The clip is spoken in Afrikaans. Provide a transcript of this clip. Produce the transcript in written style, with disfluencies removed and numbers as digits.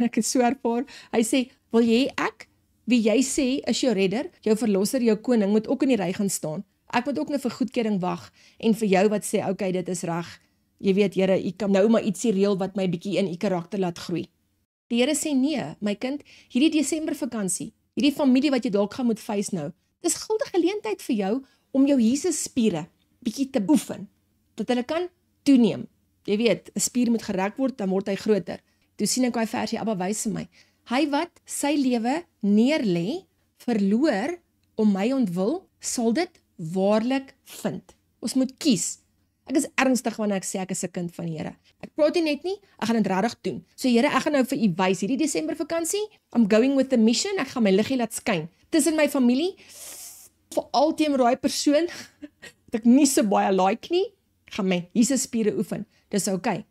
ek is so ervaar, hy sê, wil jy ek, wie jy sê is jou redder, jou verlosser, jou koning, moet ook in die ry gaan staan. Ek moet ook nou vir goedkeuring wag, en vir jou wat sê, okay, dit is reg, jy weet, Here, u kan nou maar ietsie reël wat my bietjie in u karakter laat groei. Die Here sê, nee, my kind, hierdie Desember vakansie, hierdie familie wat jy dalk gaan moet face nou, dis gulde geleentheid vir jou, om jou Jesus spiere bietjie te oefen, dat hulle kan toeneem. Jy weet, 'n spier moet gerek word, dan word hy groter. Toe sien ek daai versie, Abba wys vir my. Hy wat sy lewe neerlê, verloor om my ontwil, sal dit waarlik vind. Ons moet kies. Ek is ernstig wanneer ek sê ek is 'n kind van die Here. Ek praat nie net nie, ek gaan dit regtig doen. So Here, ek gaan nou vir u wys hierdie Desember vakansie. I'm going with the mission. Ek gaan my liggie laat skyn tussen my familie, veral teenoor daai persoon wat ek nie so baie like nie. Ek gaan my Jesus spiere oefen. Dis okay.